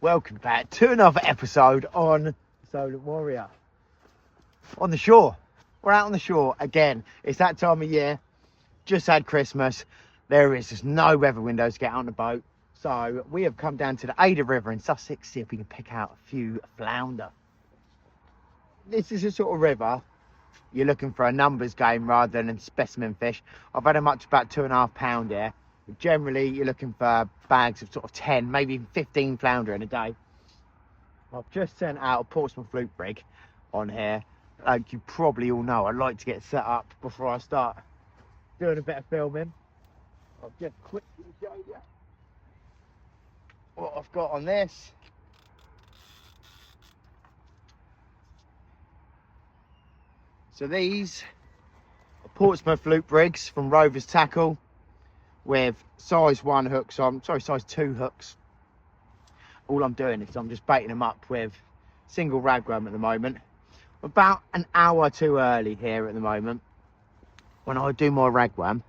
welcome back to another episode on Solent Warrior. On the shore, we're out on the shore again. It's that time of year, just had Christmas. There is just no weather windows to get out on the boat. So we have come down to the Ada River in Sussex, see if we can pick out a few flounder. This is a sort of river, you're looking for a numbers game rather than specimen fish. I've had them up to about 2.5 pound here. Generally, you're looking for bags of sort of 10, maybe even 15 flounder in a day. I've just sent out a Portsmouth fluke rig on here. Like you probably all know, I like to get set up before I start doing a bit of filming. I'll just quickly show you what I've got on this. So these are Portsmouth fluke rigs from Rover's Tackle with size 1 hooks on, size 2 hooks. All I'm doing is I'm just baiting them up with single ragworm at the moment. About an hour too early here at the moment. When I do my ragworm,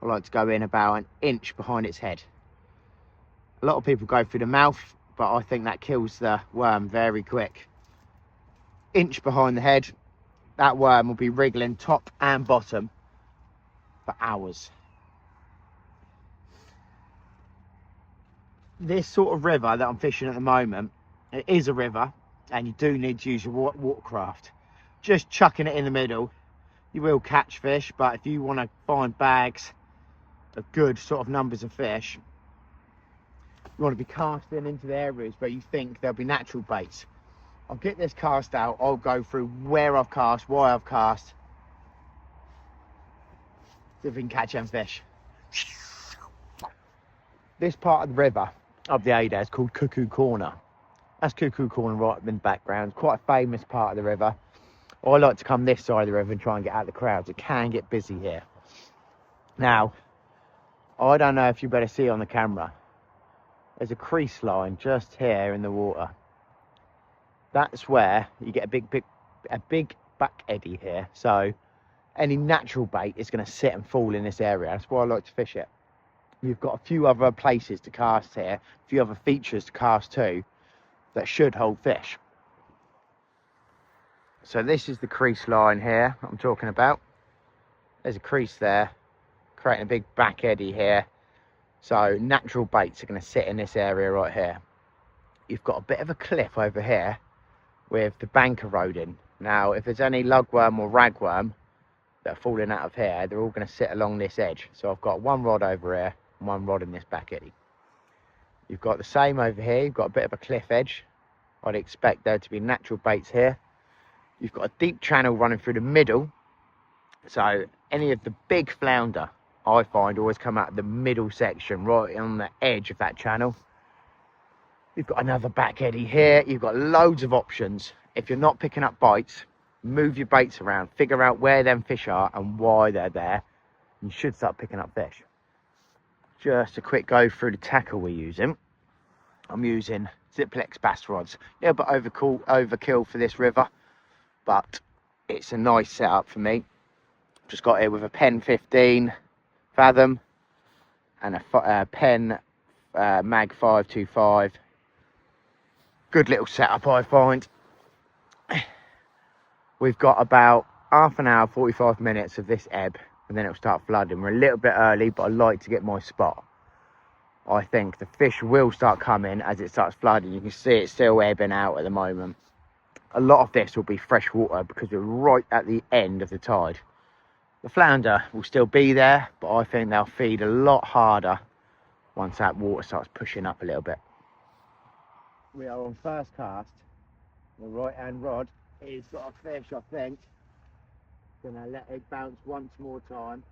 I like to go in about an inch behind its head. A lot of people go through the mouth, but I think that kills the worm very quick. Inch behind the head, that worm will be wriggling top and bottom for hours. This sort of river that I'm fishing at the moment, it is a river and you do need to use your watercraft. Just chucking it in the middle, you will catch fish, but if you want to find bags of good sort of numbers of fish, you want to be casting into the areas where you think there'll be natural baits. I'll get this cast out, I'll go through where I've cast, why I've cast, see if we can catch them fish. This part of the river of the Ada is called Cuckoo Corner. That's Cuckoo Corner right in the background. It's quite a famous part of the river. I like to come this side of the river and try and get out of the crowds. It can get busy here. Now, I don't know if you better see on the camera. There's a crease line just here in the water. That's where you get a big back eddy here. So any natural bait is going to sit and fall in this area. That's why I like to fish it. You've got a few other places to cast here, a few other features to cast to that should hold fish. So this is the crease line here I'm talking about. There's a crease there, creating a big back eddy here. So natural baits are going to sit in this area right here. You've got a bit of a cliff over here with the bank eroding. Now, if there's any lugworm or ragworm that are falling out of here, they're all going to sit along this edge. So I've got one rod over here and one rod in this back eddy. You've got the same over here. You've got a bit of a cliff edge. I'd expect there to be natural baits here. You've got a deep channel running through the middle. So any of the big flounder, I find, always come out of the middle section, right on the edge of that channel. You've got another back eddy here. You've got loads of options. If you're not picking up bites, move your baits around, figure out where them fish are and why they're there. You should start picking up fish. Just a quick go through the tackle we're using. I'm using Ziplex bass rods. Yeah, but overkill for this river, but it's a nice setup for me. Just got it with a Pen 15 Fathom and a Pen Mag 525. Good little setup, I find. We've got about half an hour, 45 minutes of this ebb, and then it'll start flooding. We're a little bit early, but I like to get my spot. I think the fish will start coming as it starts flooding. You can see it's still ebbing out at the moment. A lot of this will be fresh water because we're right at the end of the tide. The flounder will still be there, but I think they'll feed a lot harder once that water starts pushing up a little bit. We are on first cast. The right hand rod is got a fish, I think. Gonna let it bounce once more time.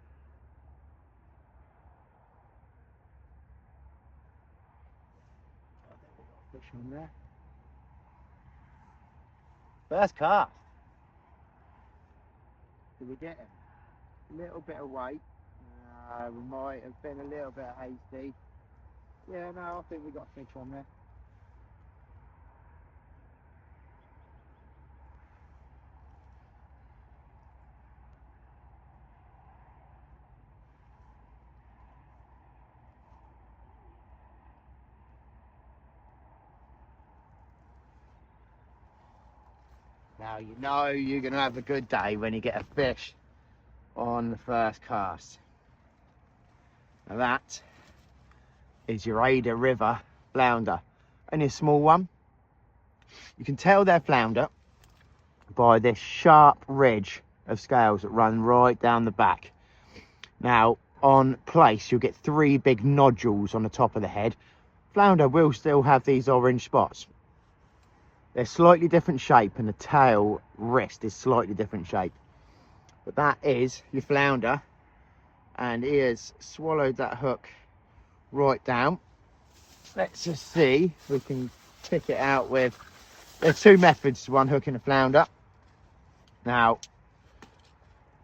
I think we've got a fish on there. First cast. Did we get him? A little bit of weight. We might have been a little bit hasty. Yeah, no, I think we got a fish on there. Now you know you're going to have a good day when you get a fish on the first cast. Now that is your Ada River flounder. Only a small one. You can tell they're flounder by this sharp ridge of scales that run right down the back. Now on place you'll get 3 big nodules on the top of the head. Flounder will still have these orange spots. They're slightly different shape and the tail wrist is slightly different shape. But that is your flounder, and he has swallowed that hook right down. Let's just see if we can pick it out with, there's 2 methods to unhooking a flounder. Now,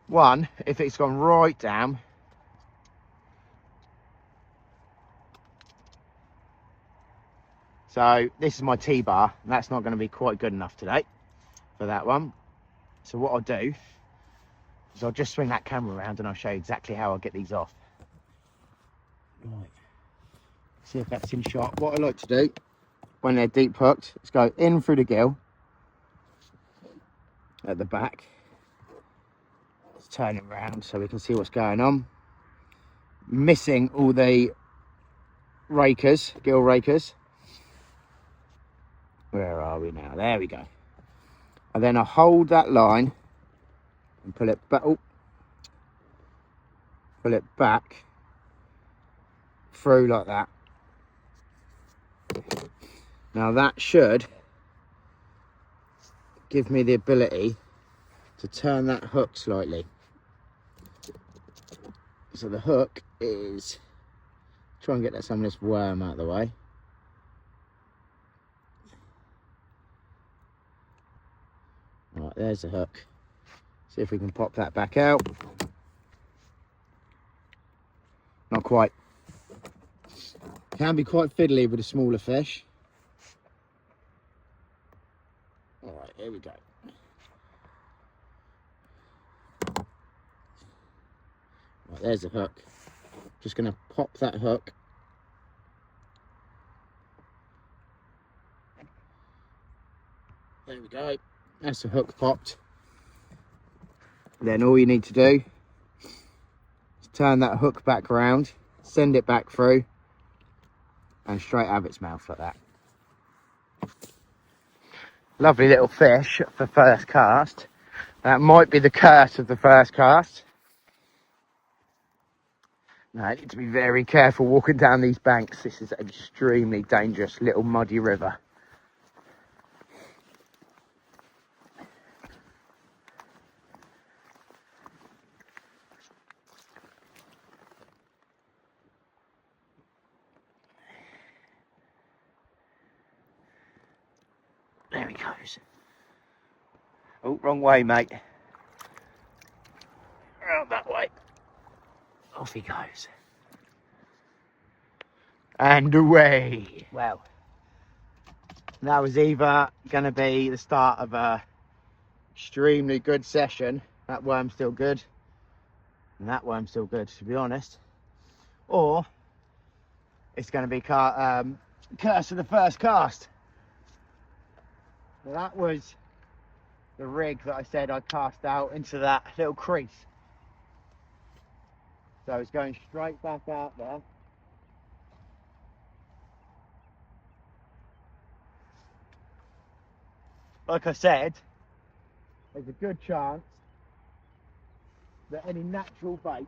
one, if it's gone right down, so this is my T-bar, and that's not going to be quite good enough today for that one. So what I'll do is I'll just swing that camera around and I'll show you exactly how I'll get these off. Right. See if that's in shot. What I like to do when they're deep hooked is go in through the gill at the back. Let's turn it around so we can see what's going on. Missing all the rakers, gill rakers. Where are we now? There we go. And then I hold that line and pull it back. Oh, pull it back through like that. Now that should give me the ability to turn that hook slightly. So the hook is, try and get some of this worm out of the way. Right, there's the hook. See if we can pop that back out. Not quite. Can be quite fiddly with a smaller fish. All right, here we go. Right, there's the hook. Just going to pop that hook. There we go. That's the hook popped. Then all you need to do is turn that hook back around, send it back through, and straight out of its mouth like that. Lovely little fish for first cast. That might be the curse of the first cast. Now I need to be very careful walking down these banks. This is an extremely dangerous little muddy river. There he goes. Oh, wrong way, mate. Around that way. Off he goes. And away. Well, that was either going to be the start of a extremely good session. That worm's still good. And that worm's still good, to be honest. Or it's going to be curse of the first cast. Well, that was the rig that I said I cast out into that little crease. So it's going straight back out there. Like I said, there's a good chance that any natural baits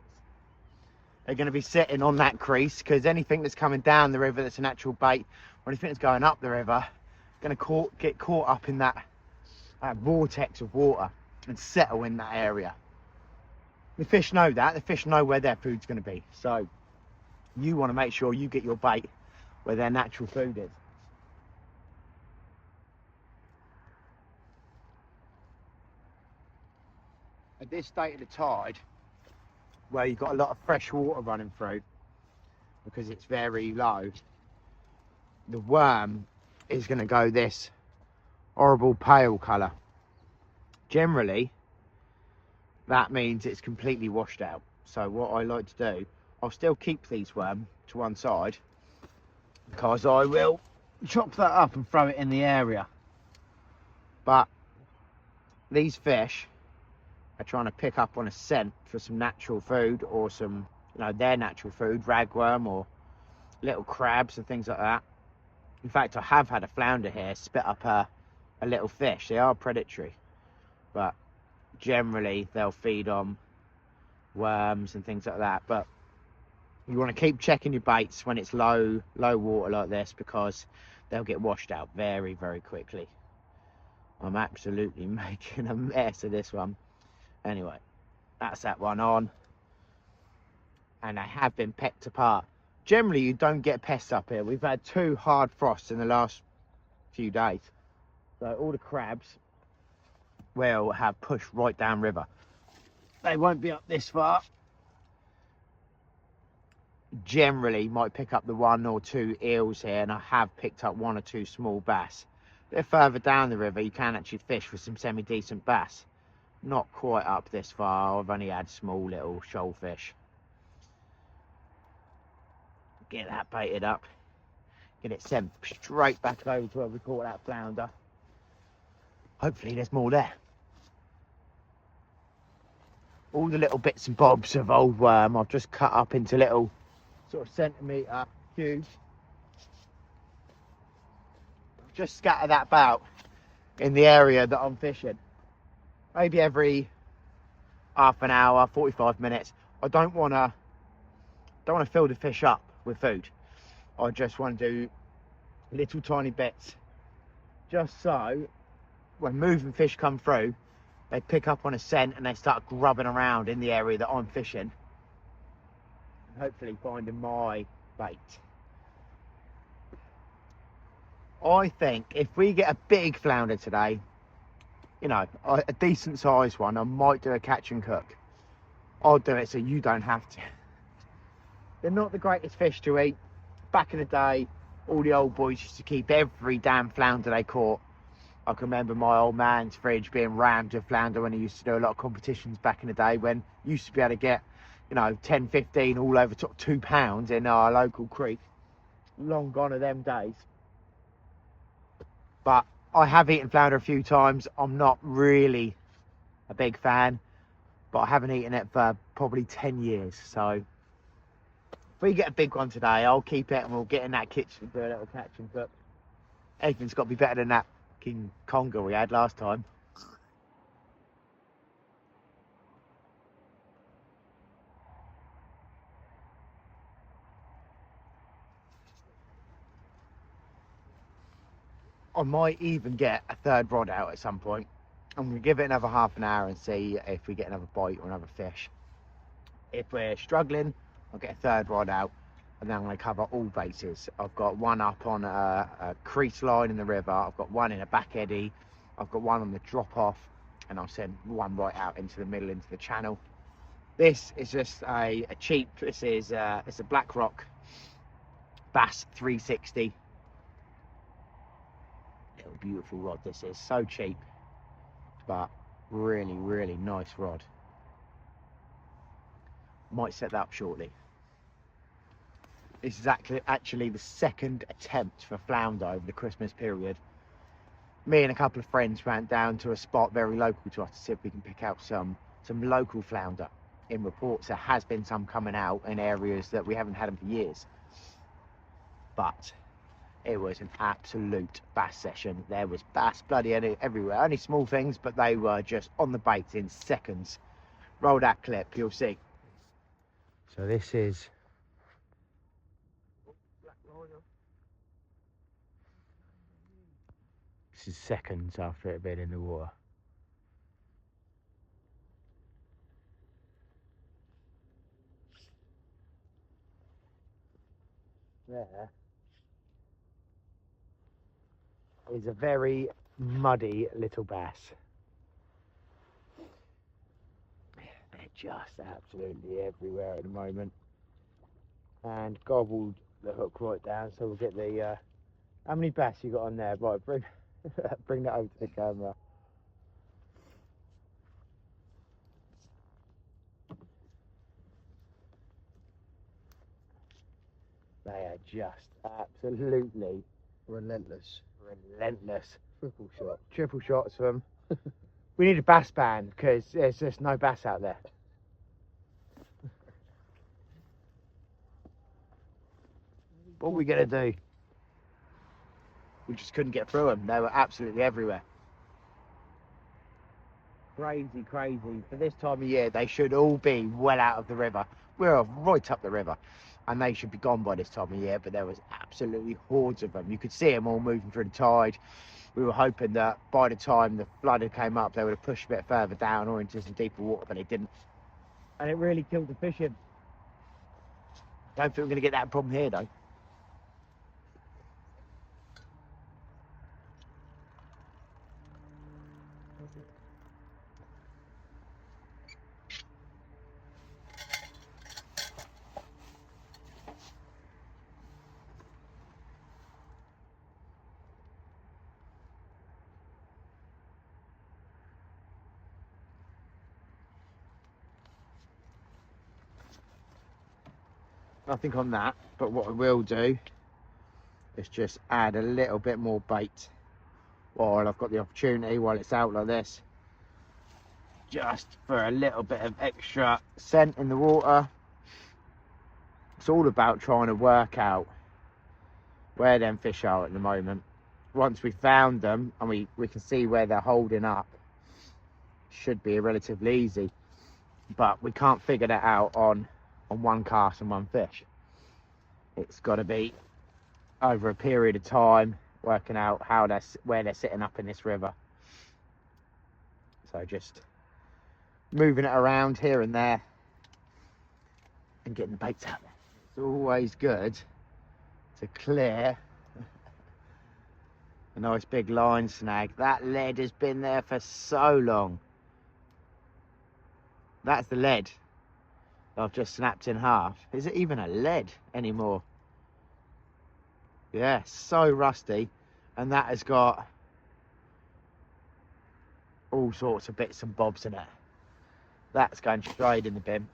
are going to be sitting on that crease, because anything that's coming down the river that's a natural bait, or anything that's going up the river, going to get caught up in that vortex of water and settle in that area. The fish know that. The fish know where their food's going to be. So you want to make sure you get your bait where their natural food is. At this state of the tide, where you've got a lot of fresh water running through, because it's very low, the worm is going to go this horrible pale colour. Generally, that means it's completely washed out. So what I like to do, I'll still keep these worms to one side, because I will chop that up and throw it in the area. But these fish are trying to pick up on a scent for some natural food, or some, you know, their natural food, ragworm or little crabs and things like that. In fact, I have had a flounder here spit up a little fish. They are predatory, but generally they'll feed on worms and things like that. But you want to keep checking your baits when it's low water like this, because they'll get washed out very, very quickly. I'm absolutely making a mess of this one. Anyway, that's that one on, and they have been pecked apart. Generally, you don't get pests up here. We've had 2 hard frosts in the last few days, so all the crabs will have pushed right down river. They won't be up this far. Generally might pick up the 1 or 2 eels here, and I have picked up 1 or 2 small bass. A bit further down the river you can actually fish for some semi-decent bass. Not quite up this far. I've only had small little shoal fish. Get that baited up, get it sent straight back over to where we caught that flounder. Hopefully there's more there. All the little bits and bobs of old worm I've just cut up into little sort of centimetre cubes. Just scatter that about in the area that I'm fishing. Maybe every half an hour, 45 minutes. I don't want to fill the fish up with food. I just want to do little tiny bits, just so when moving fish come through, they pick up on a scent and they start grubbing around in the area that I'm fishing, and hopefully finding my bait. I think if we get a big flounder today, you know, a decent sized one, I might do a catch and cook. I'll do it so you don't have to. They're not the greatest fish to eat. Back in the day, all the old boys used to keep every damn flounder they caught. I can remember my old man's fridge being rammed with flounder when he used to do a lot of competitions back in the day, when you used to be able to get, you know, 10, 15 all over top £2 in our local creek. Long gone are them days. But I have eaten flounder a few times. I'm not really a big fan, but I haven't eaten it for probably 10 years. So if we get a big one today, I'll keep it and we'll get in that kitchen and do a little catch and cook. Anything's got to be better than that King Conger we had last time. I might even get a 3rd rod out at some point. I'm going to give it another half an hour and see if we get another bite or another fish. If we're struggling, I'll get a 3rd rod out, and then I'm going to cover all bases. I've got one up on a crease line in the river, I've got one in a back eddy, I've got one on the drop off, and I'll send one right out into the middle, into the channel. This is just a cheap, it's a Black Rock Bass 360. Little beautiful rod this is, so cheap, but really, really nice rod. Might set that up shortly. This is actually the 2nd attempt for flounder over the Christmas period. Me and a couple of friends went down to a spot very local to us to see if we can pick out some local flounder. In reports there has been some coming out in areas that we haven't had them for years, but it was an absolute bass session. There was bass bloody everywhere, only small things, but they were just on the bait in seconds. Roll that clip, you'll see. So this is seconds after it had been in the water. There is a very muddy little bass. They're just absolutely everywhere at the moment, and gobbled the hook right down. So we'll get the how many bass you got on there? Right, bring that over to the camera. They are just absolutely Relentless. relentless. Triple shot. Triple shots of them. We need a bass ban because there's just no bass out there. What are we gonna do? We just couldn't get through them. They were absolutely everywhere. Crazy, crazy. For this time of year, they should all be well out of the river. We're right up the river, and they should be gone by this time of year, but there was absolutely hordes of them. You could see them all moving through the tide. We were hoping that by the time the flounder came up, they would have pushed a bit further down or into some deeper water, but they didn't. And it really killed the fishing. Don't think we're going to get that problem here, though. Nothing on that, but what I will do is just add a little bit more bait while I've got the opportunity, while it's out like this, just for a little bit of extra scent in the water. It's all about trying to work out where them fish are at the moment. Once we found them and we can see where they're holding up, should be relatively easy, but we can't figure that out on one cast and one fish. It's got to be over a period of time, working out where they're sitting up in this river. So just moving it around here and there and getting the baits out there. It's always good to clear a nice big line snag. That lead has been there for so long. That's the lead I've just snapped in half. Is it even a lead anymore? Yeah, so rusty. And that has got all sorts of bits and bobs in it. That's going straight in the bin.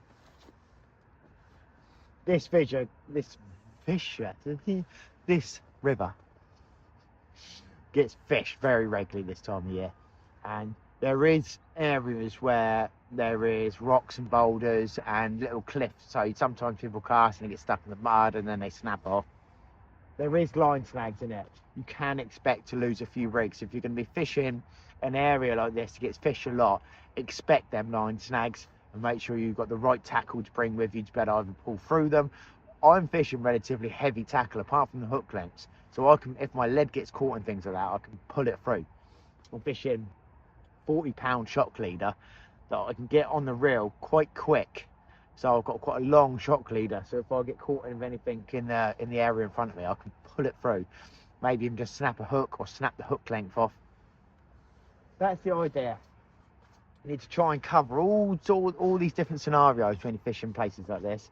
This river gets fished very regularly this time of year, and there is areas where there is rocks and boulders and little cliffs, so sometimes people cast and they get stuck in the mud and then they snap off. There is line snags in it. You can expect to lose a few rigs. If you're going to be fishing an area like this that gets fished a lot, expect them line snags and make sure you've got the right tackle to bring with you to better either pull through them. I'm fishing relatively heavy tackle apart from the hook lengths, so I can, if my lead gets caught and things like that, I can pull it through. I'm fishing 40-pound shock leader that I can get on the reel quite quick, so I've got quite a long shock leader, so if I get caught in anything in the area in front of me, I can pull it through, maybe even just snap a hook or snap the hook length off. That's the idea. You need to try and cover all these different scenarios when you're fishing places like this,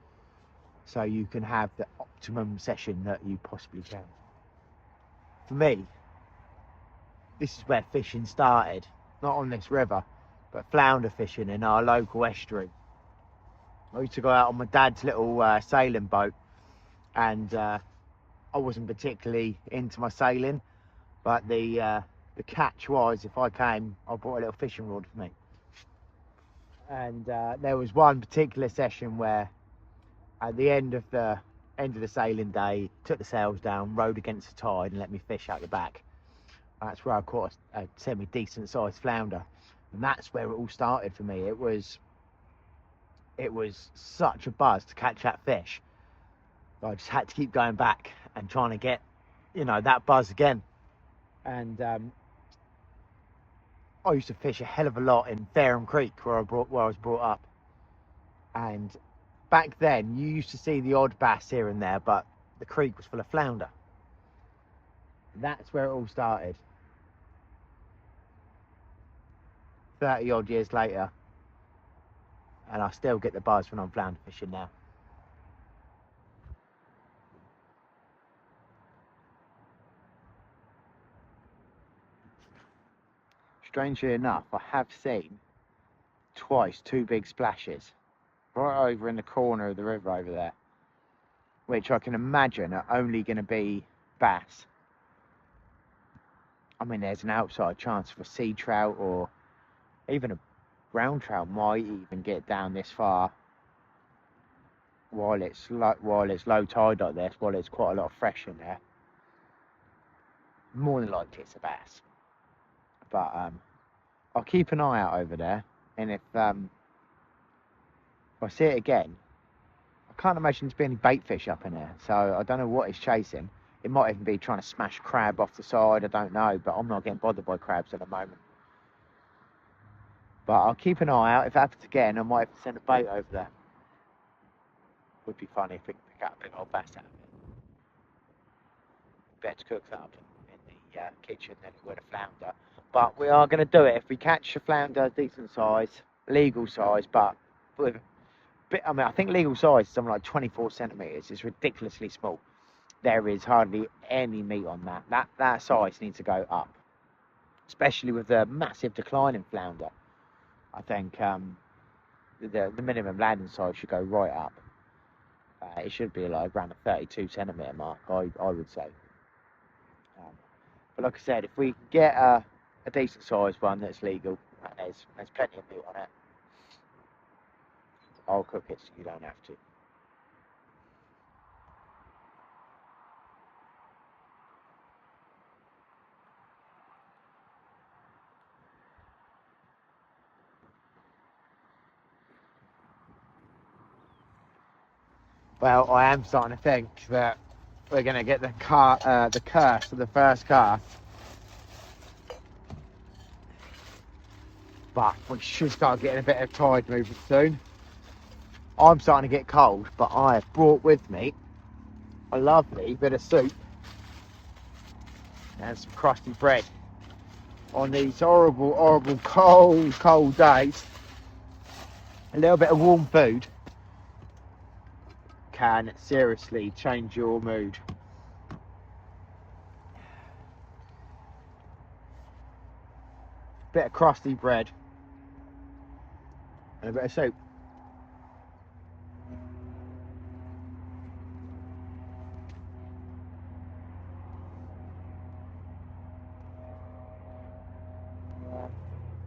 so you can have the optimum session that you possibly can. For me, this is where fishing started, not on this river, but flounder fishing in our local estuary. I used to go out on my dad's little sailing boat, and I wasn't particularly into my sailing, but the catch was, if I came, I brought a little fishing rod for me. And there was one particular session where at the end of the sailing day, took the sails down, rowed against the tide and let me fish out the back. That's where I caught a semi-decent sized flounder, and that's where it all started for me. It was such a buzz to catch that fish. I just had to keep going back and trying to get, that buzz again. And I used to fish a hell of a lot in Fareham Creek where I was brought up, and back then you used to see the odd bass here and there, but the creek was full of flounder. That's where it all started. 30 odd years later, and I still get the buzz when I'm flounder fishing now. Strangely enough, I have seen twice 2 big splashes right over in the corner of the river over there, which I can imagine are only going to be bass. I mean, there's an outside chance for sea trout or Even a brown trout might even get down this far while it's low tide like this, while there's quite a lot of fresh in there. More than likely it's a bass, but I'll keep an eye out over there, and if I see it again, I can't imagine there's been any bait fish up in there, so I don't know what it's chasing. It might even be trying to smash crab off the side, I don't know, but I'm not getting bothered by crabs at the moment. But I'll keep an eye out. If it happens again, I might have to send a bait over there. Would be funny if we could pick up a big old bass out of it. Better to cook that up in the kitchen than it would a flounder. But we are going to do it. If we catch a flounder decent size, legal size, but with a bit, I mean, I think legal size is something like 24 centimetres. It's ridiculously small. There is hardly any meat on that. That size needs to go up, especially with the massive decline in flounder. I think the minimum landing size should go right up. It should be like around the 32 centimetre mark, I would say. But like I said, if we get a decent sized one that's legal, and there's plenty of meat on it, I'll cook it so you don't have to. Well, I am starting to think that we're going to get the curse of the first cast. But we should start getting a bit of tide moving soon. I'm starting to get cold, but I have brought with me a lovely bit of soup and some crusty bread. On these horrible, horrible, cold days, a little bit of warm food can seriously change your mood. Bit of crusty bread and a bit of soup.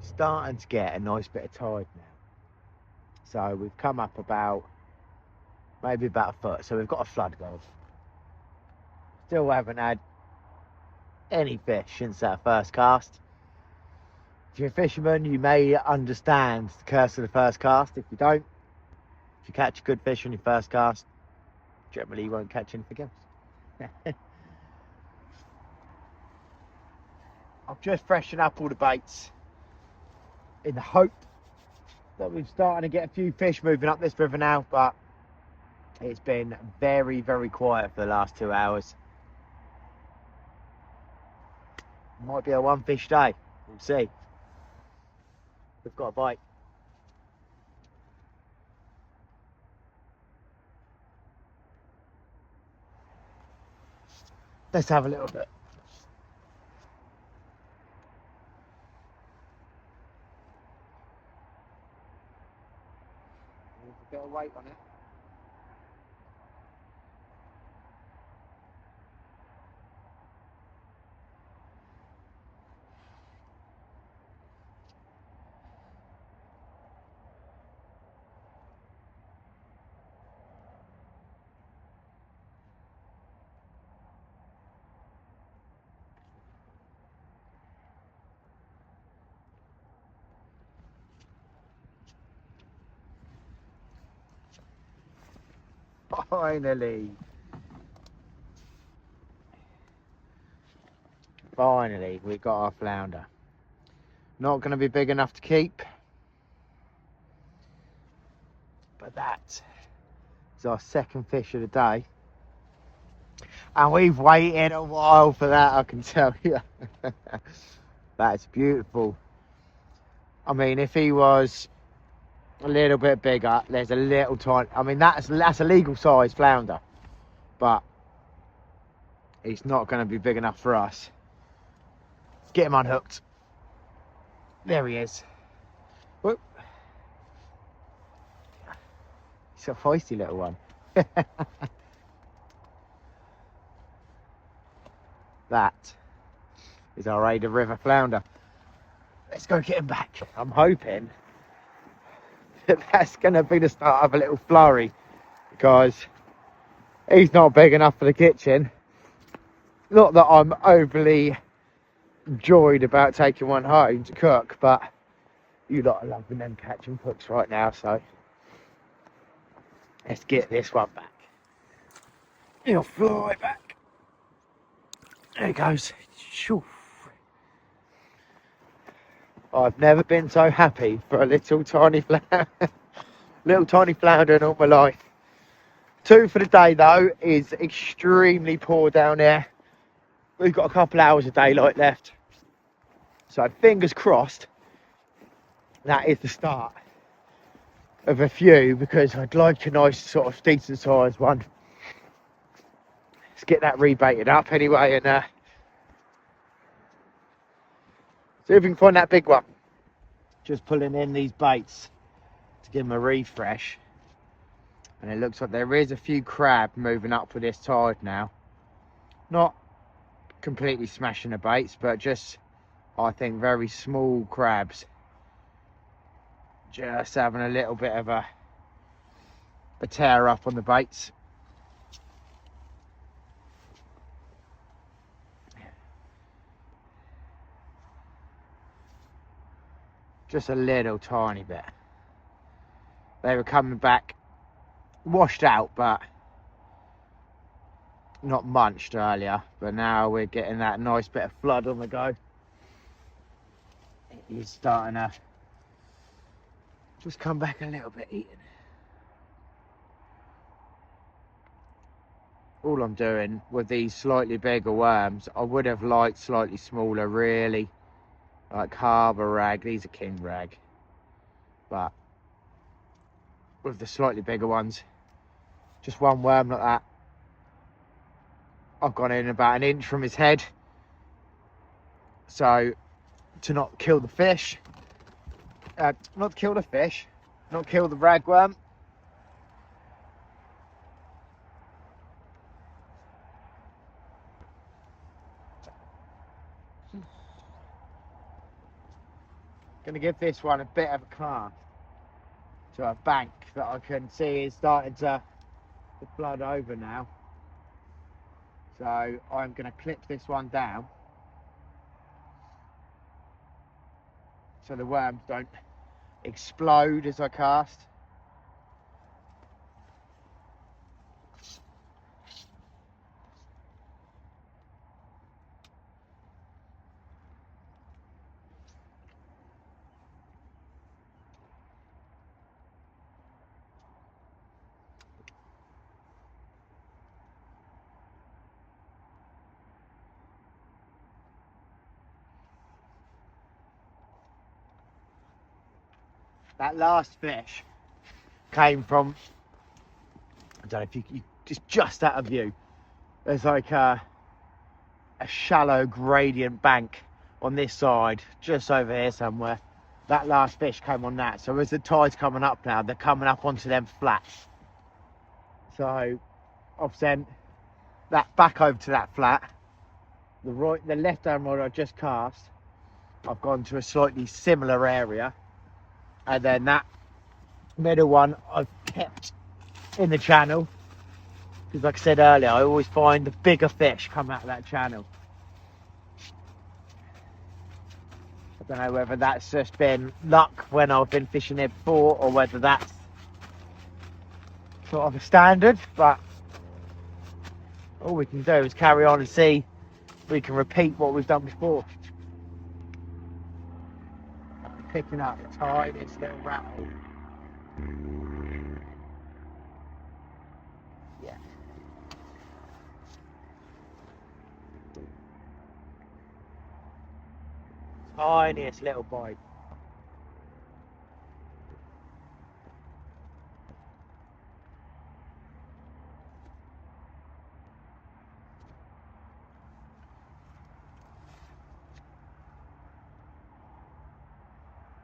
Starting to get a nice bit of tide now. So we've come up maybe about a foot. So we've got a flood going. Still haven't had any fish since that first cast. If you're a fisherman, you may understand the curse of the first cast. If you don't, if you catch a good fish on your first cast, generally you won't catch anything else. I'll just freshen up all the baits in the hope that we're starting to get a few fish moving up this river now, but it's been very, very quiet for the last 2 hours. Might be a one fish day, we'll see. We've got a bite. Let's have a little bit. There's a bit of weight on it. Finally, we got our flounder. Not going to be big enough to keep, but that is our second fish of the day. And we've waited a while for that, I can tell you. That's beautiful. I mean, if he was a little bit bigger, there's a little tiny, I mean, that's a legal size flounder, but he's not going to be big enough for us. Let's get him unhooked. There he is. Whoop. He's a feisty little one. That is our Ada River flounder. Let's go get him back. I'm hoping that that's going to be the start of a little flurry, because he's not big enough for the kitchen. Not that I'm overly enjoyed about taking one home to cook, but you lot are loving them catch and cooks right now, so let's get this one back. He'll fly back. There he goes. Shoo. I've never been so happy for a little tiny flounder, little tiny flounder in all my life. 2 for the day though is extremely poor down there. We've got a couple hours of daylight left, so fingers crossed that is the start of a few, because I'd like a nice sort of decent sized one. Let's get that rebaited up anyway, and see if we can find that big one. Just pulling in these baits to give them a refresh, and it looks like there is a few crab moving up with this tide now. Not completely smashing the baits, but just, I think, very small crabs just having a little bit of a tear up on the baits. Just a little tiny bit. They were coming back washed out, but not munched earlier, but now we're getting that nice bit of flood on the go. He's starting to just come back a little bit eating. All I'm doing with these slightly bigger worms, I would have liked slightly smaller, really, like harbour rag. These are king rag, but with the slightly bigger ones, just one worm like that, I've gone in about an inch from his head, so to not kill the fish, not kill the fish, not kill the ragworm. Going to give this one a bit of a cast to a bank that I can see is starting to flood over now. So I'm going to clip this one down so the worms don't explode as I cast. That last fish came from, I don't know if you just out of view, there's like a shallow gradient bank on this side, just over here somewhere. That last fish came on that. So as the tide's coming up now, they're coming up onto them flats. So I've sent that back over to that flat. The left hand rod I just cast, I've gone to a slightly similar area, and then that middle one I've kept in the channel, because like I said earlier, I always find the bigger fish come out of that channel. I don't know whether that's just been luck when I've been fishing there before, or whether that's sort of a standard, but all we can do is carry on and see if we can repeat what we've done before. I'm picking up the tiniest little rattle. Yeah. Tiniest little bite.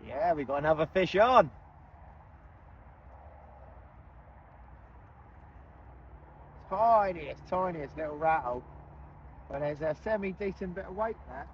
Yeah, we got another fish on. Tiniest little rattle. But there's a semi-decent bit of weight there.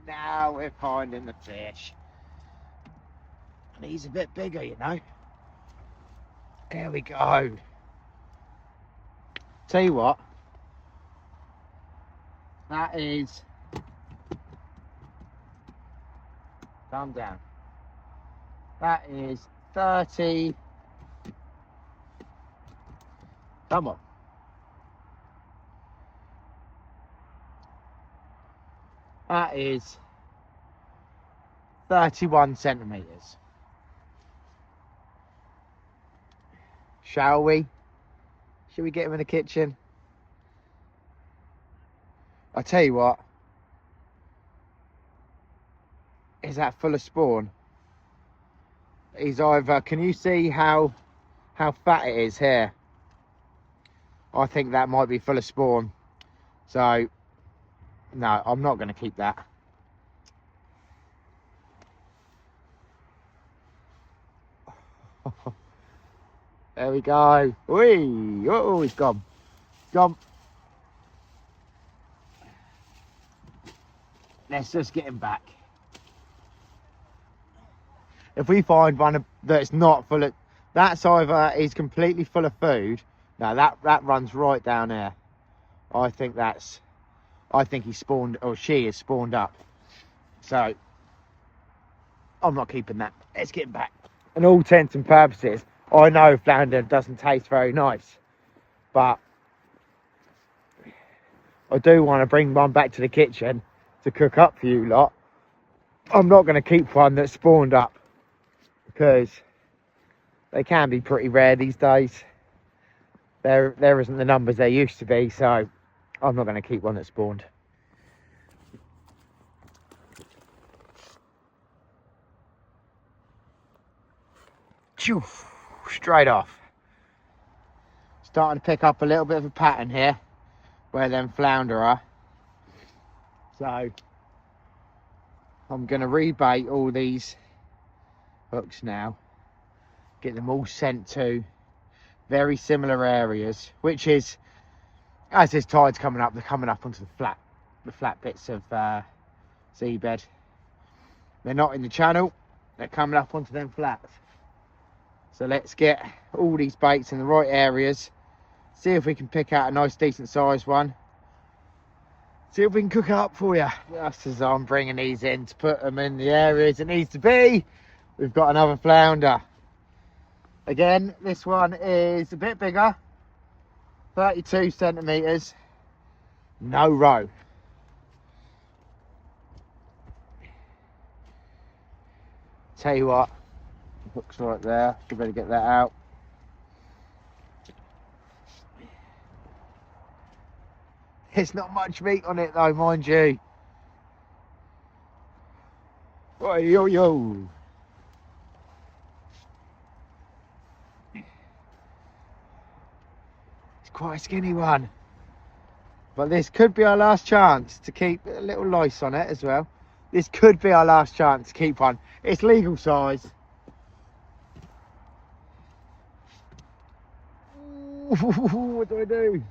Now we're finding the fish. And he's a bit bigger, you know. There we go. Tell you what, that is, calm down, that is 30, come on, that is 31 centimetres. Shall we? Should we get him in the kitchen? I tell you what, is that full of spawn? He's either, can you see how fat it is here? I think that might be full of spawn. So, no, I'm not going to keep that. There we go. Whee! Oh, he's gone. Gone. Let's just get him back. If we find one that's not full of, that's either is completely full of food. No, that runs right down there. I think he spawned, or she is spawned up. So I'm not keeping that. Let's get him back. And all intents and purposes, I know flounder doesn't taste very nice, but I do want to bring one back to the kitchen to cook up for you lot. I'm not going to keep one that's spawned up because they can be pretty rare these days. There isn't the numbers there used to be, so I'm not going to keep one that spawned. Phew, straight off. Starting to pick up a little bit of a pattern here where them flounder are. So I'm going to rebait all these hooks now, get them all sent to very similar areas, which is, as this tide's coming up, they're coming up onto the flat bits of seabed. They're not in the channel, they're coming up onto them flats. So let's get all these baits in the right areas, see if we can pick out a nice decent sized one, see if we can cook it up for you. Just as I'm bringing these in to put them in the areas it needs to be, we've got another flounder. Again, this one is a bit bigger, 32 centimetres, no roe. Tell you what, hook's right there, you better get that out. There's not much meat on it though, mind you. Oh, yo yo. It's quite a skinny one. But this could be our last chance to keep a little lice on it as well. This could be our last chance to keep one. It's legal size. Ooh, what do I do?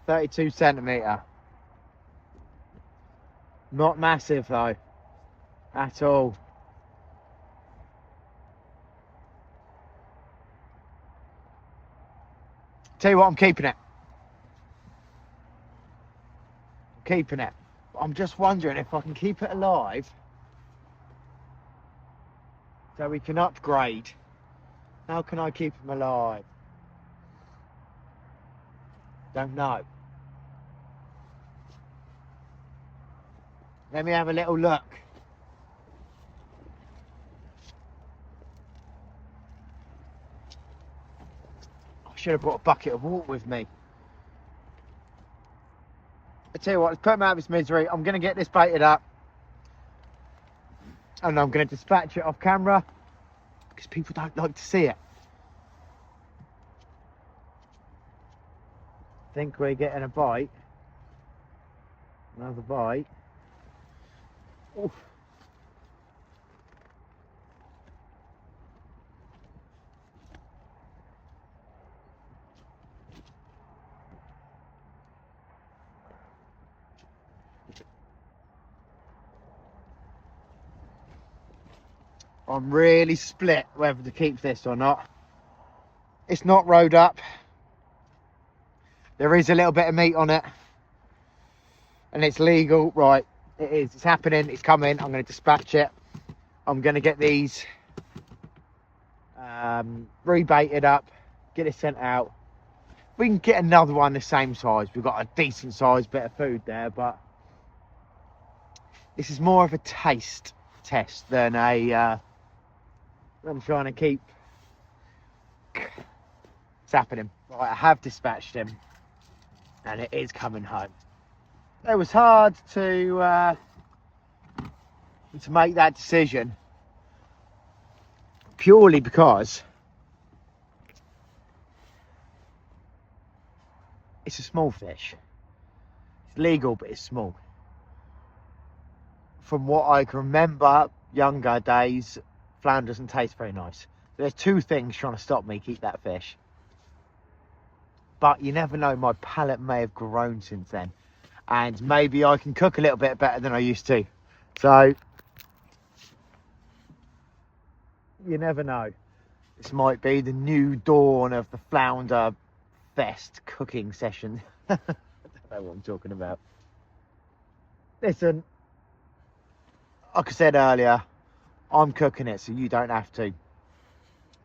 .32 centimetre. Not massive though, at all. Tell you what, I'm keeping it. I'm keeping it. I'm just wondering if I can keep it alive so we can upgrade. How can I keep them alive? Don't know. Let me have a little look. I should have brought a bucket of water with me. I tell you what, let's put him out of his misery. I'm going to get this baited up. And I'm going to dispatch it off camera because people don't like to see it. I think we're getting a bite. Another bite. Oof. I'm really split whether to keep this or not. It's not rode up. There is a little bit of meat on it. And it's legal. Right, it is. It's happening. It's coming. I'm going to dispatch it. I'm going to get these rebaited up. Get it sent out. We can get another one the same size. We've got a decent sized bit of food there. But this is more of a taste test than a... I'm trying to keep... It's happening. Right, I have dispatched him. And it is coming home. It was hard to make that decision. Purely because it's a small fish. It's legal, but it's small. From what I can remember, younger days, flounder doesn't taste very nice. There's two things trying to stop me keep that fish. But you never know, my palate may have grown since then. And maybe I can cook a little bit better than I used to. So, you never know. This might be the new dawn of the Flounder Fest cooking session. I don't know what I'm talking about. Listen, like I said earlier, I'm cooking it so you don't have to.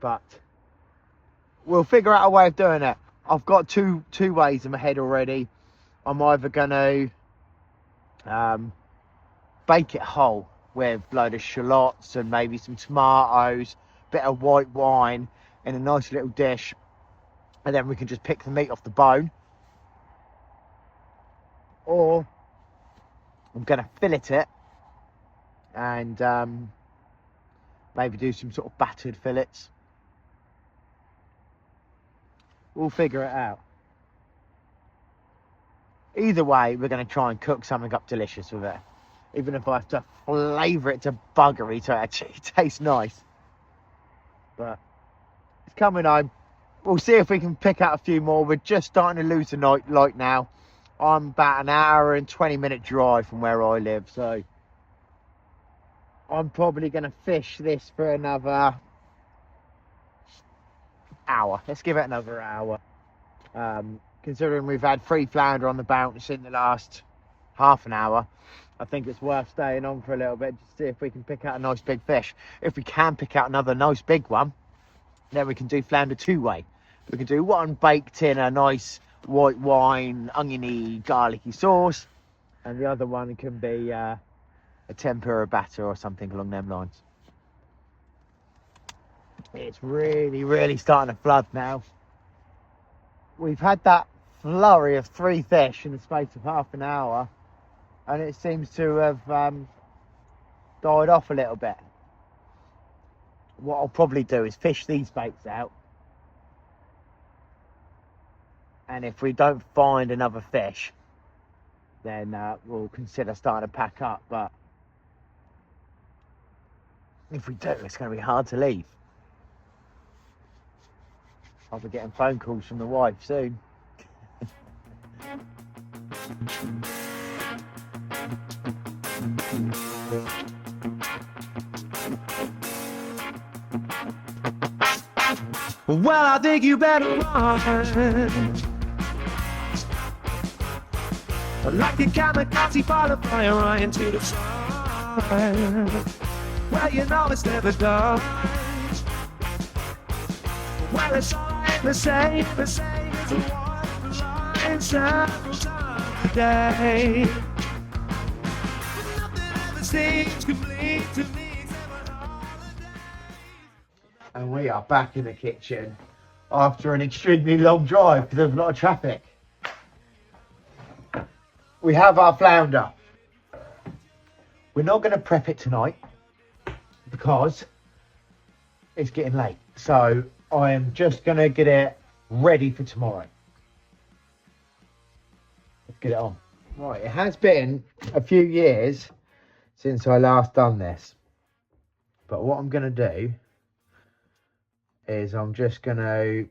But we'll figure out a way of doing it. I've got two ways in my head already. I'm either going to bake it whole with a load of shallots and maybe some tomatoes, bit of white wine in a nice little dish, and then we can just pick the meat off the bone. Or I'm going to fillet it and maybe do some sort of battered fillets. We'll figure it out. Either way, we're going to try and cook something up delicious with it. Even if I have to flavour it to buggery to actually taste nice. But it's coming home. We'll see if we can pick out a few more. We're just starting to lose the light now. I'm about an hour and 20-minute drive from where I live. So I'm probably going to fish this for another hour. Let's give it another hour. Considering we've had 3 flounder on the bounce in the last half an hour, I think it's worth staying on for a little bit to see if we can pick out a nice big fish. If we can pick out another nice big one, then we can do flounder 2-way. We can do one baked in a nice white wine, oniony, garlicky sauce, and the other one can be a tempura batter or something along them lines. It's really starting to flood now. We've had that flurry of 3 fish in the space of half an hour, and it seems to have died off a little bit. What I'll probably do is fish these baits out, and if we don't find another fish, then we'll consider starting to pack up. But if we do, it's going to be hard to leave. I'll be getting phone calls from the wife soon. Well, I think you better run. Like a kamikaze, fall of fire right into the sun. Well, you know it's never done. Well, it's all the same as a one line several times a day. Nothing ever seems complete to me except for holidays. And we are back in the kitchen after an extremely long drive because there's a lot of traffic. We have our flounder. We're not going to prep it tonight because it's getting late. So I am just going to get it ready for tomorrow. Let's get it on. Right, it has been a few years since I last done this. But what I'm going to do is I'm just going to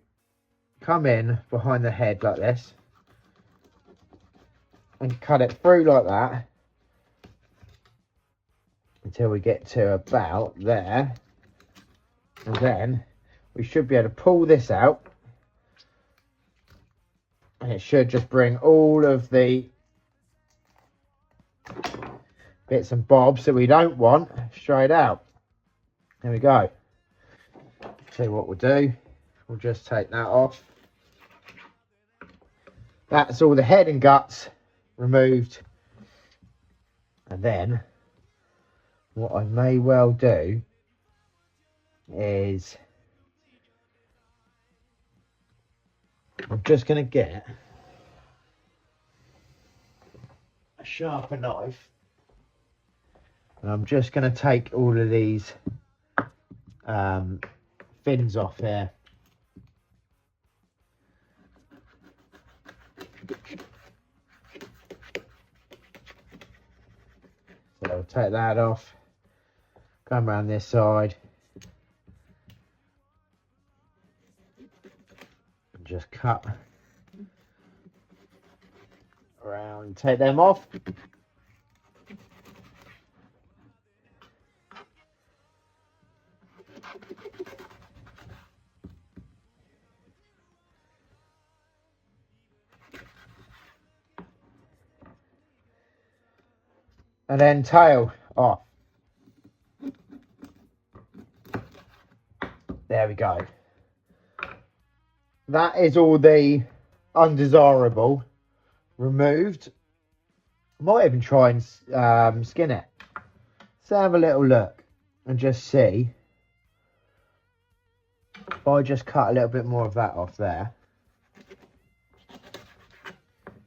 come in behind the head like this and cut it through like that until we get to about there. And then we should be able to pull this out, and it should just bring all of the bits and bobs that we don't want straight out. There we go. See what we'll do, we'll just take that off. That's all the head and guts removed. And then what I may well do is I'm just going to get a sharper knife, and I'm just going to take all of these fins off here. So I'll take that off, come around this side, and just cut around, take them off. And then tail off. There we go. That is all the undesirable removed. I might even try and skin it. Let's have a little look and just see if I just cut a little bit more of that off there.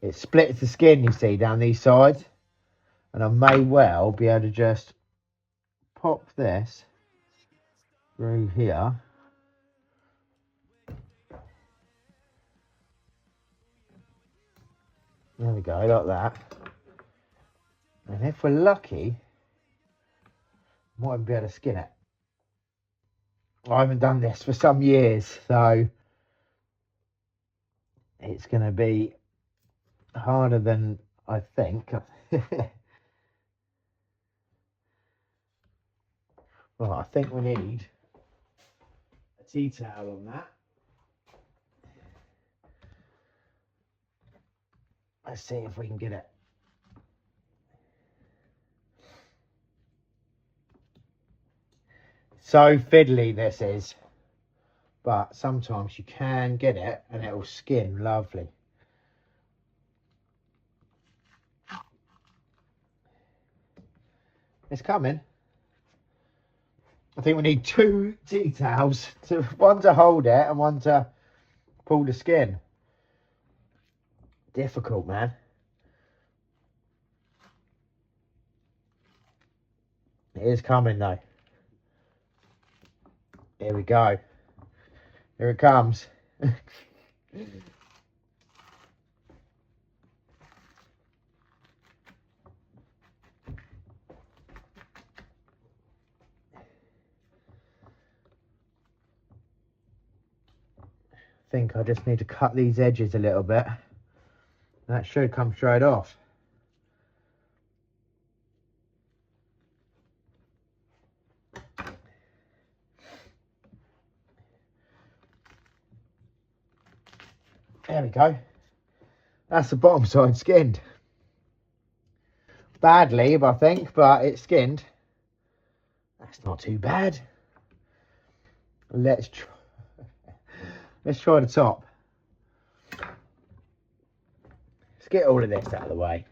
It splits the skin, you see, down these sides. And I may well be able to just pop this through here. There we go, like that. And if we're lucky, might be able to skin it. I haven't done this for some years, so it's going to be harder than I think. Well, I think we need a tea towel on that. Let's see if we can get it. So fiddly this is, but sometimes you can get it and it will skin lovely. It's coming. I think we need 2 tea towels, one to hold it and one to pull the skin. Difficult, man. It is coming though. Here we go. Here it comes. I think I just need to cut these edges a little bit. That should come straight off. There we go. That's the bottom side skinned. Badly, I think, but it's skinned. That's not too bad. Let's try the top. Let's get all of this out of the way.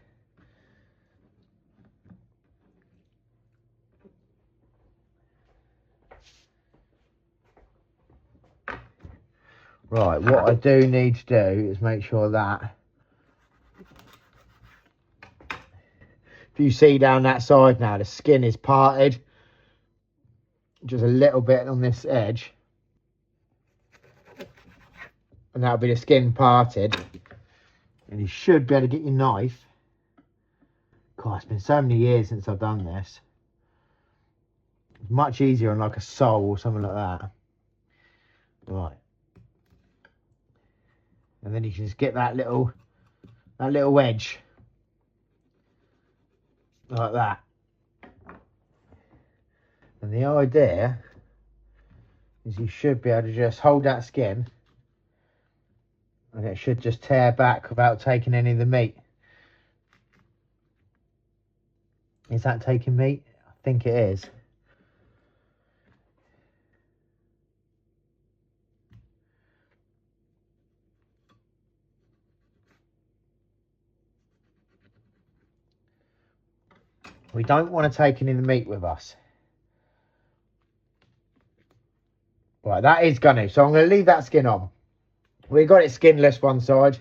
Right, what I do need to do is make sure that if you see down that side now, the skin is parted just a little bit on this edge, and that'll be the skin parted, and you should be able to get your knife. God, it's been so many years since I've done this. It's much easier on like a sole or something like that. Right. And then you can just get that little wedge like that. And the idea is you should be able to just hold that skin and it should just tear back without taking any of the meat. Is that taking meat? I think it is. We don't want to take any of the meat with us. Right, that is gunny, so I'm going to leave that skin on. We got it skinless one side,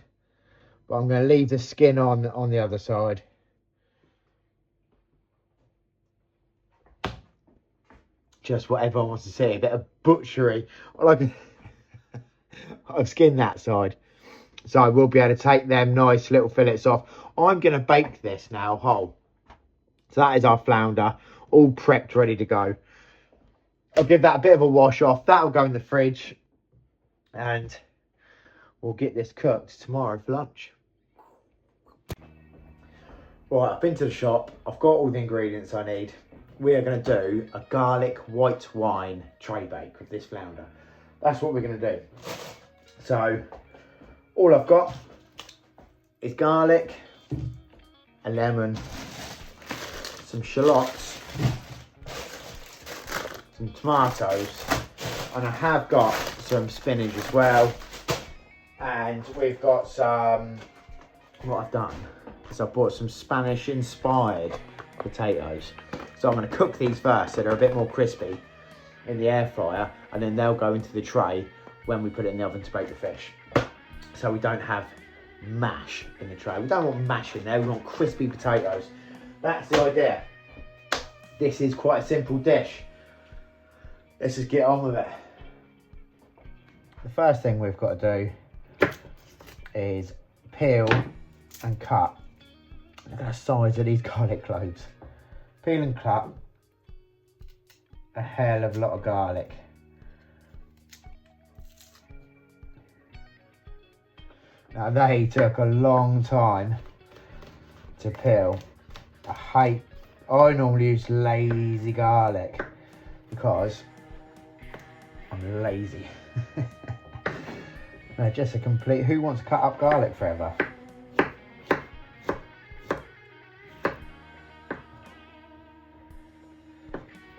but I'm going to leave the skin on the other side. Just what everyone wants to see, a bit of butchery. I've skinned that side, so I will be able to take them nice little fillets off. I'm going to bake this now whole. So that is our flounder, all prepped, ready to go. I'll give that a bit of a wash off. That'll go in the fridge. And we'll get this cooked tomorrow for lunch. Right, I've been to the shop. I've got all the ingredients I need. We are going to do a garlic white wine tray bake with this flounder. That's what we're going to do. So, all I've got is garlic, a lemon, some shallots, some tomatoes, and I have got some spinach as well. And we've got some, what I've done is I've bought some Spanish inspired potatoes. So I'm going to cook these first so they're a bit more crispy in the air fryer, and then they'll go into the tray when we put it in the oven to bake the fish. So we don't have mash in the tray. We don't want mash in there, we want crispy potatoes. That's the idea. This is quite a simple dish. Let's just get on with it. The first thing we've got to do is peel and cut. Look at the size of these garlic cloves. Peel and cut a hell of a lot of garlic. Now they took a long time to peel. I normally use lazy garlic because I'm lazy. No, just a complete, who wants to cut up garlic forever?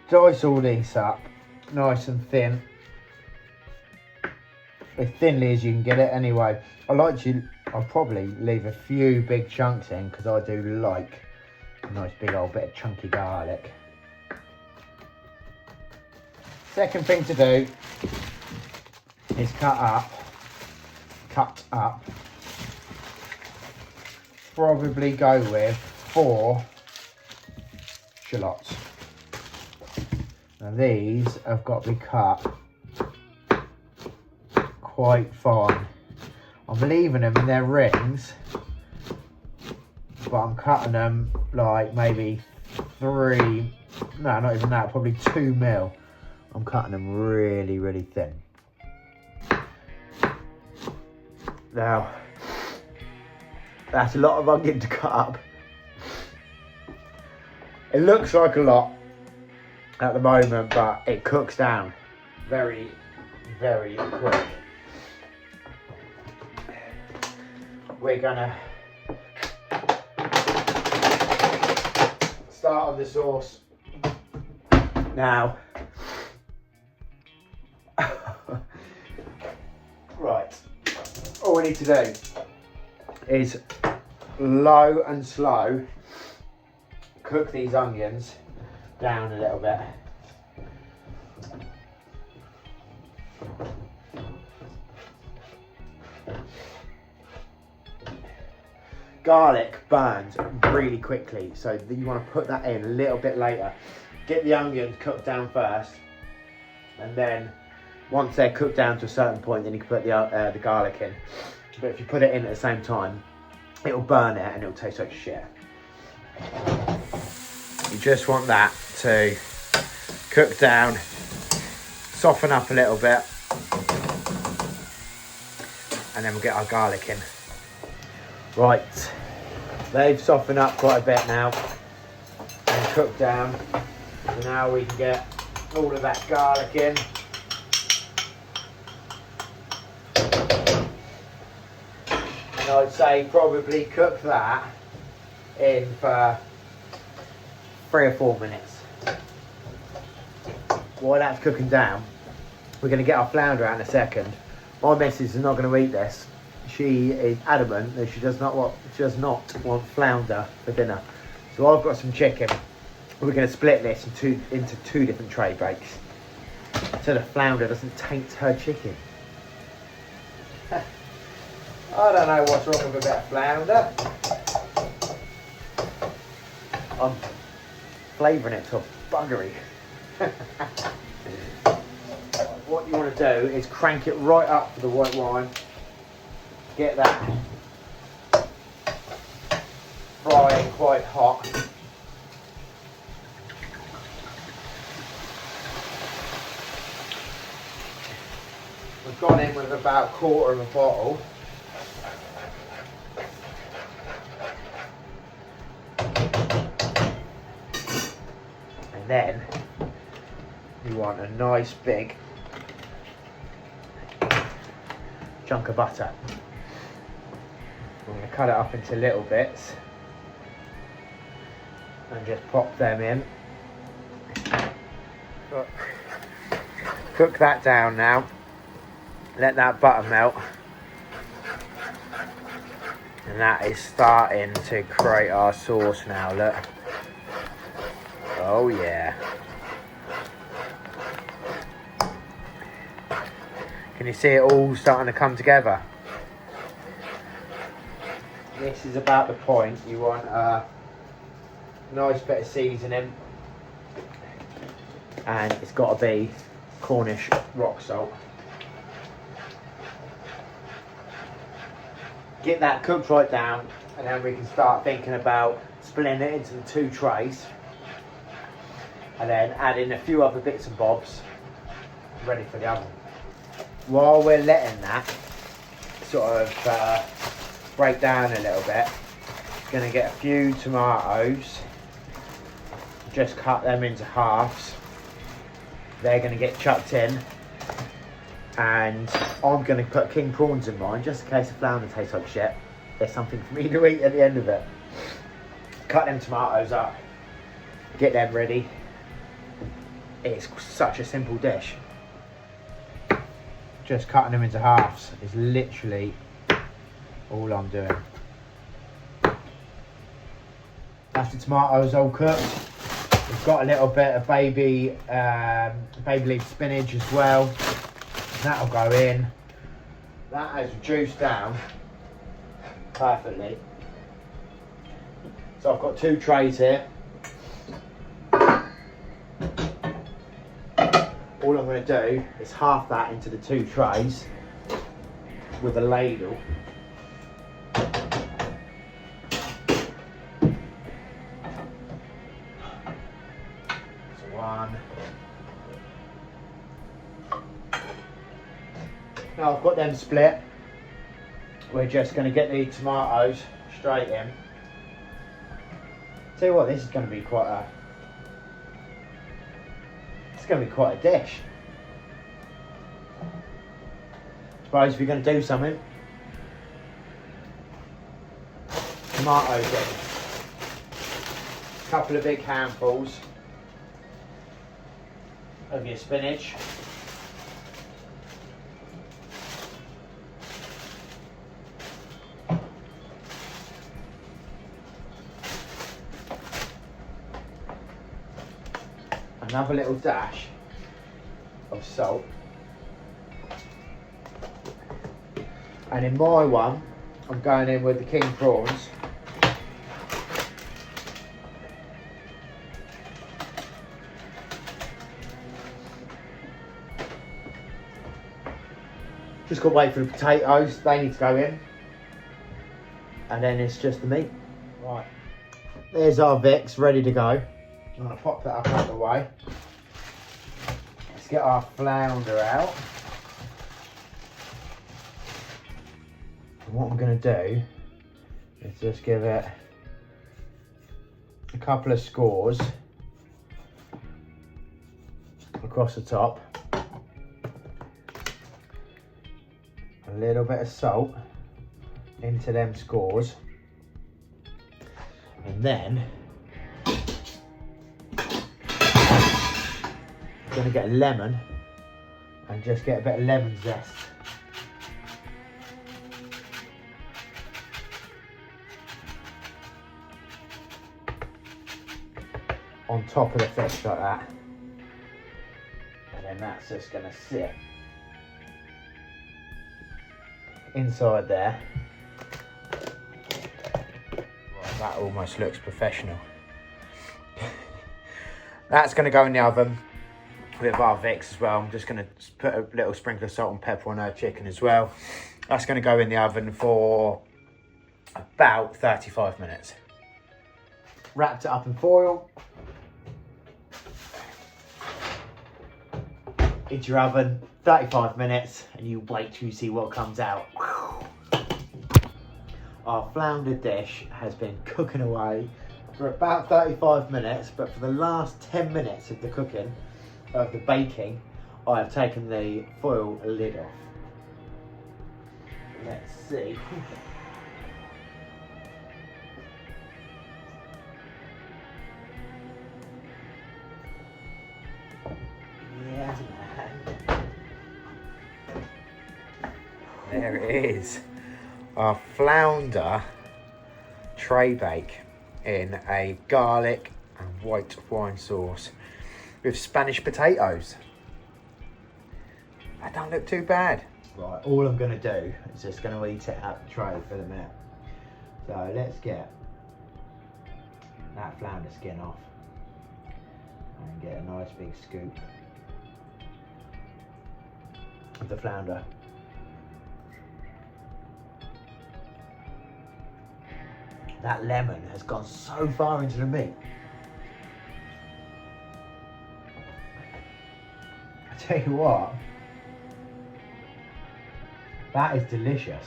Dice all these up nice and thin, as thinly as you can get it. Anyway, I'll probably leave a few big chunks in because I do like a nice big old bit of chunky garlic. Second thing to do is cut up, probably go with 4 shallots. Now these have got to be cut quite fine. I'm leaving them in their rings, but I'm cutting them like maybe 3, no, not even that, probably 2 mil. I'm cutting them really, really thin. Now, that's a lot of onion to cut up. It looks like a lot at the moment, but it cooks down very, very quick. We're gonna start on the sauce now. Right, all we need to do is low and slow cook these onions down a little bit. Garlic burns really quickly, so you want to put that in a little bit later. Get the onions cooked down first, and then once they're cooked down to a certain point, then you can put the garlic in. But if you put it in at the same time, it'll burn it and it'll taste like shit. You just want that to cook down, soften up a little bit, and then we'll get our garlic in. Right, they've softened up quite a bit now and cooked down. So now we can get all of that garlic in. I'd say probably cook that in for 3 or 4 minutes. While that's cooking down, we're going to get our flounder out in a second. My missus is not going to eat this. She is adamant that she does not want flounder for dinner. So I've got some chicken. We're going to split this into two different tray bakes, so the flounder doesn't taint her chicken. I don't know what's wrong with a bit of flounder. I'm flavouring it to buggery. What you want to do is crank it right up for the white wine. Get that frying quite hot. We've gone in with about 1/4 of a bottle. And then you want a nice big chunk of butter. I'm going to cut it up into little bits and just pop them in. Cook that down now. Let that butter melt. And that is starting to create our sauce now, look. Oh yeah. Can you see it all starting to come together? This is about the point you want a nice bit of seasoning, and it's got to be Cornish rock salt. Get that cooked right down, and then we can start thinking about splitting it into the 2 trays, and then adding a few other bits and bobs ready for the oven. While we're letting that sort of break down a little bit, going to get a few tomatoes, just cut them into halves. They're going to get chucked in, and I'm going to put king prawns in mine just in case the flounder tastes like shit. There's something for me to eat at the end of it. Cut them tomatoes up, get them ready. It's such a simple dish. Just cutting them into halves is literally all I'm doing. That's the tomatoes all cooked. We've got a little bit of baby leaf spinach as well. That'll go in. That has reduced down perfectly. So I've got 2 trays here. All I'm going to do is half that into the 2 trays with a ladle. So 1. Now I've got them split. We're just going to get the tomatoes straight in. Tell you what, this is going to be quite a dish. Suppose if you're going to do something, tomatoes in, a couple of big handfuls of your spinach, another little dash of salt, and in my one I'm going in with the king prawns. Just got to wait for the potatoes, they need to go in, and then it's just the meat. Right, there's our Vicks ready to go. I'm going to pop that up out of the way. Let's get our flounder out. And what I'm going to do is just give it a couple of scores across the top. A little bit of salt. into them scores, and then I'm going to get a lemon and just get a bit of lemon zest. On top of the fish like that, and then that's just going to sit inside there. Right, that almost looks professional. That's going to go in the oven with our Vicks as well. I'm just going to put a little sprinkle of salt and pepper on our chicken as well. That's going to go in the oven for about 35 minutes. Wrapped it up in foil. Into your oven, 35 minutes, and you wait till you see what comes out. Our flounder dish has been cooking away for about 35 minutes, but for the last 10 minutes of the cooking, of the baking, I have taken the foil lid off. Let's see. Yeah, man. There it is. Our flounder tray bake in a garlic and white wine sauce with Spanish potatoes. That don't look too bad. Right, all I'm going to do is just going to eat it out the tray for the minute. So let's get that flounder skin off and get a nice big scoop of the flounder. That lemon has gone so far into the meat. I tell you what, that is delicious.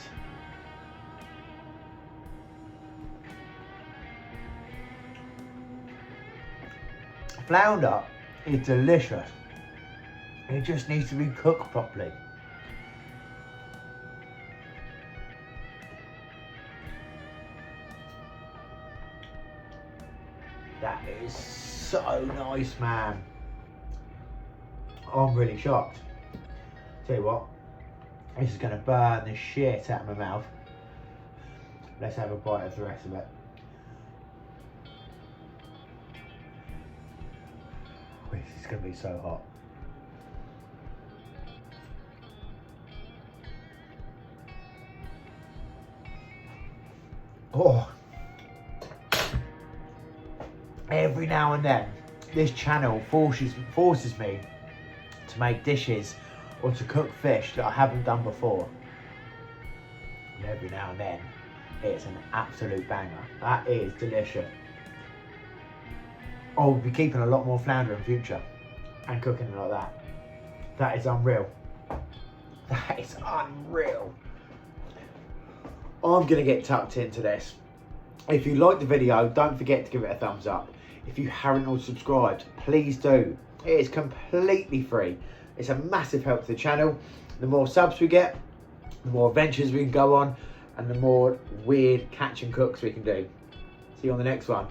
Flounder is delicious. It just needs to be cooked properly. That is so nice, man. I'm really shocked. Tell you what, this is going to burn the shit out of my mouth. Let's have a bite of the rest of it. This is going to be so hot. Oh. Every now and then, this channel forces me to make dishes or to cook fish that I haven't done before. And every now and then, it's an absolute banger. That is delicious. I'll be keeping a lot more flounder in future and cooking it like that. That is unreal. That is unreal. I'm going to get tucked into this. If you like the video, don't forget to give it a thumbs up. If you haven't already subscribed, please do. It is completely free. It's a massive help to the channel. The more subs we get, the more adventures we can go on, and the more weird catch and cooks we can do. See you on the next one.